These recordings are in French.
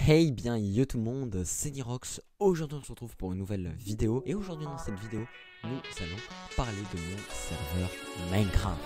Hey bien yo tout le monde, c'est Nirox. Aujourd'hui on se retrouve pour une nouvelle vidéo. Et aujourd'hui dans cette vidéo, nous allons parler de mon serveur Minecraft.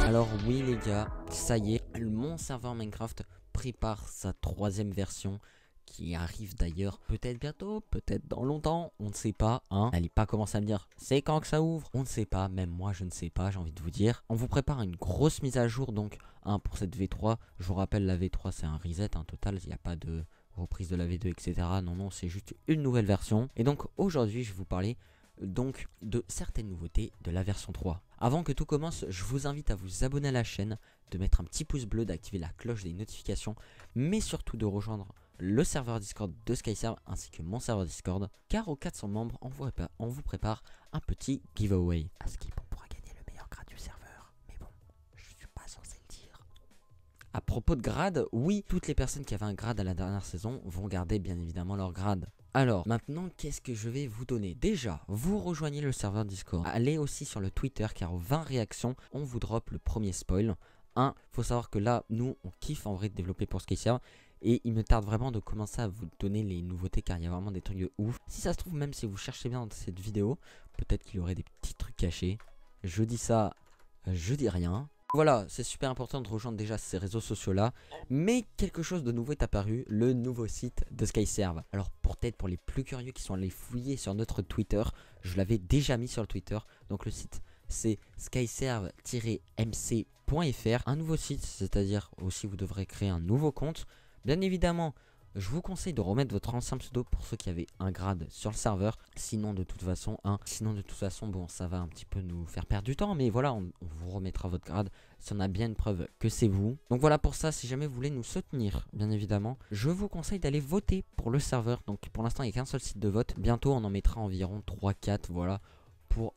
Alors oui les gars, ça y est, mon serveur Minecraft prépare sa 3e version qui arrive d'ailleurs peut-être bientôt, peut-être dans longtemps, on ne sait pas, hein. N'allez pas commencer à me dire c'est quand que ça ouvre, on ne sait pas, même moi je ne sais pas, j'ai envie de vous dire. On vous prépare une grosse mise à jour donc, hein, pour cette V3, je vous rappelle la V3 c'est un reset, un total, il n'y a pas de reprise de la V2 etc. Non, c'est juste une nouvelle version. Et donc aujourd'hui je vais vous parler donc de certaines nouveautés de la version 3. Avant que tout commence, je vous invite à vous abonner à la chaîne, de mettre un petit pouce bleu, d'activer la cloche des notifications, mais surtout de rejoindre le serveur Discord de SkyServe ainsi que mon serveur Discord, car aux 400 membres, on vous prépare un petit giveaway. À Skip, on pourra gagner le meilleur grade du serveur, mais bon, je suis pas censé le dire. À propos de grade, oui, toutes les personnes qui avaient un grade à la dernière saison vont garder bien évidemment leur grade. Alors, maintenant, qu'est-ce que je vais vous donner? Déjà, vous rejoignez le serveur Discord. Allez aussi sur le Twitter, car aux 20 réactions, on vous drop le premier spoil. Faut savoir que là, nous, on kiffe en vrai de développer pour SkyServe. Et il me tarde vraiment de commencer à vous donner les nouveautés, car il y a vraiment des trucs de ouf. Si ça se trouve, même si vous cherchez bien dans cette vidéo, peut-être qu'il y aurait des petits trucs cachés. Je dis ça, je dis rien. Voilà, c'est super important de rejoindre déjà ces réseaux sociaux là. Mais quelque chose de nouveau est apparu, le nouveau site de SkyServe. Alors peut-être pour les plus curieux qui sont allés fouiller sur notre Twitter, je l'avais déjà mis sur le Twitter. Donc le site c'est skyserve-mc.fr. Un nouveau site, c'est-à-dire aussi vous devrez créer un nouveau compte. Bien évidemment, je vous conseille de remettre votre ancien pseudo pour ceux qui avaient un grade sur le serveur. Sinon de toute façon, bon, ça va un petit peu nous faire perdre du temps. Mais voilà, on vous remettra votre grade si on a bien une preuve que c'est vous. Donc voilà, pour ça, si jamais vous voulez nous soutenir, bien évidemment, je vous conseille d'aller voter pour le serveur. Donc pour l'instant, il n'y a qu'un seul site de vote. Bientôt, on en mettra environ 3-4, voilà, pour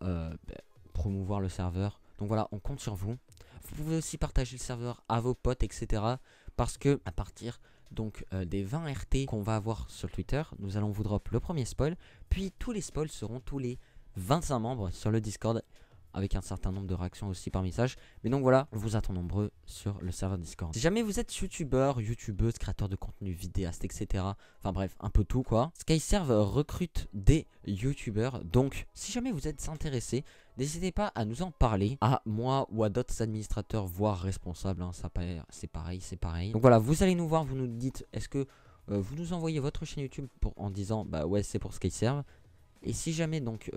promouvoir le serveur. Donc voilà, on compte sur vous. Vous pouvez aussi partager le serveur à vos potes, etc. Parce que à partir donc des 20 RT qu'on va avoir sur Twitter, nous allons vous drop le premier spoil. Puis tous les spoils seront tous les 25 membres sur le Discord, avec un certain nombre de réactions aussi par message. Mais donc voilà, on vous attend nombreux sur le serveur Discord. Si jamais vous êtes youtubeur, youtubeuse, créateur de contenu, vidéaste, etc. Enfin bref, un peu tout quoi. SkyServe recrute des youtubeurs. Donc si jamais vous êtes intéressé, n'hésitez pas à nous en parler, à moi ou à d'autres administrateurs, voire responsables. Hein, c'est pareil. Donc voilà, vous allez nous voir, vous nous dites, est-ce que vous nous envoyez votre chaîne YouTube en disant, bah ouais c'est pour SkyServe. Et si jamais donc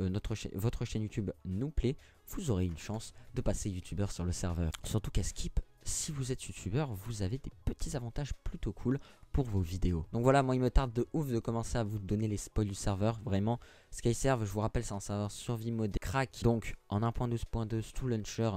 votre chaîne YouTube nous plaît, vous aurez une chance de passer youtubeur sur le serveur. Surtout qu'à Skip, si vous êtes youtubeur, vous avez des petits avantages plutôt cool pour vos vidéos. Donc voilà, moi il me tarde de ouf de commencer à vous donner les spoils du serveur. Vraiment, SkyServe, je vous rappelle, c'est un serveur survie mode crack. Donc en 1.12.2 sous launcher.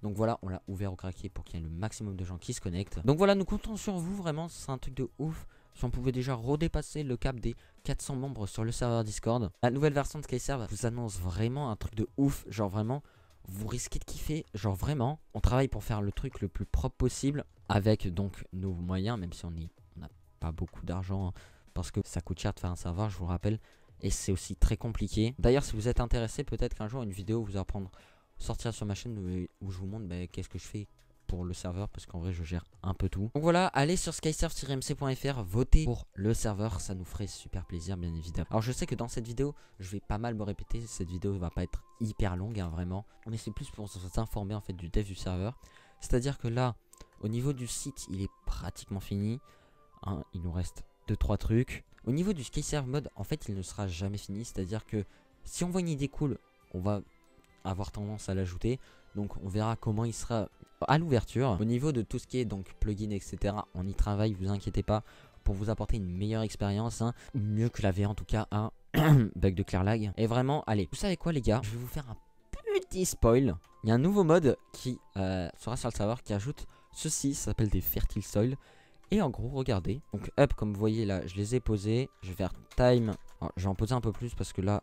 Donc voilà, on l'a ouvert au craqué pour qu'il y ait le maximum de gens qui se connectent. Donc voilà, nous comptons sur vous, vraiment, c'est un truc de ouf. Si on pouvait déjà redépasser le cap des 400 membres sur le serveur Discord. La nouvelle version de SkyServe vous annonce vraiment un truc de ouf. Genre vraiment, vous risquez de kiffer. Genre vraiment, on travaille pour faire le truc le plus propre possible. Avec donc nos moyens, même si on n'a pas beaucoup d'argent. Hein, parce que ça coûte cher de faire un serveur, je vous le rappelle. Et c'est aussi très compliqué. D'ailleurs, si vous êtes intéressé, peut-être qu'un jour une vidéo vous apprendre sortir sur ma chaîne où je vous montre qu'est-ce que je fais pour le serveur, parce qu'en vrai je gère un peu tout. Donc voilà, allez sur skyserve-mc.fr, votez pour le serveur, ça nous ferait super plaisir bien évidemment. Alors je sais que dans cette vidéo je vais pas mal me répéter, cette vidéo va pas être hyper longue hein, vraiment, mais c'est plus pour s'informer en fait du dev du serveur. C'est à dire que là au niveau du site il est pratiquement fini hein, il nous reste 2-3 trucs. Au niveau du SkyServe mode en fait il ne sera jamais fini, c'est à dire que si on voit une idée cool on va avoir tendance à l'ajouter. Donc on verra comment il sera à l'ouverture. Au niveau de tout ce qui est donc plugin etc, on y travaille, vous inquiétez pas, pour vous apporter une meilleure expérience hein, mieux que la V1 en tout cas un bug de clear lag. Et vraiment allez, vous savez quoi les gars, je vais vous faire un petit spoil. Il y a un nouveau mode qui sera sur le serveur qui ajoute ceci, ça s'appelle des fertile soil. Et en gros regardez, donc up comme vous voyez là je les ai posés, je vais faire time. Alors, je vais en poser un peu plus parce que là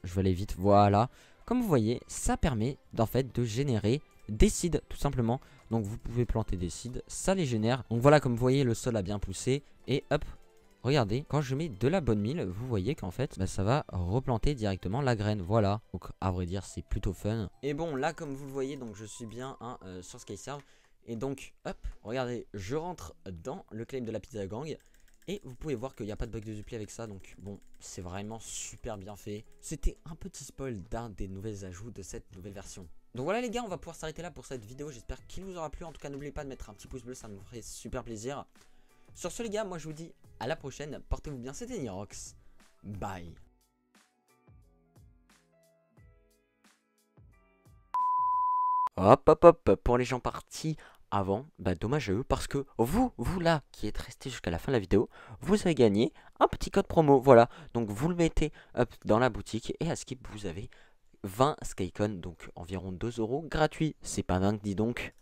je vais aller vite, voilà. Comme vous voyez, ça permet en fait de générer des seeds tout simplement. Donc vous pouvez planter des seeds, ça les génère. Donc voilà, comme vous voyez, le sol a bien poussé. Et hop, regardez, quand je mets de la bonne mille, vous voyez qu'en fait, bah, ça va replanter directement la graine. Voilà, donc à vrai dire, c'est plutôt fun. Et bon, là, comme vous le voyez, donc je suis bien sur SkyServe. Et donc, hop, regardez, je rentre dans le claim de la Pizza Gang. Et vous pouvez voir qu'il n'y a pas de bug de dupli avec ça. Donc bon, c'est vraiment super bien fait. C'était un petit spoil d'un des nouveaux ajouts de cette nouvelle version. Donc voilà les gars, on va pouvoir s'arrêter là pour cette vidéo. J'espère qu'il vous aura plu. En tout cas, n'oubliez pas de mettre un petit pouce bleu, ça me ferait super plaisir. Sur ce les gars, moi je vous dis à la prochaine. Portez-vous bien, c'était Nirox. Bye. Hop hop hop, pour les gens partis avant, bah dommage à eux parce que vous là qui êtes resté jusqu'à la fin de la vidéo, vous avez gagné un petit code promo, voilà. Donc vous le mettez hop dans la boutique et à Skip vous avez 20 Skycoins, donc environ 2 € gratuits. C'est pas dingue, dis donc.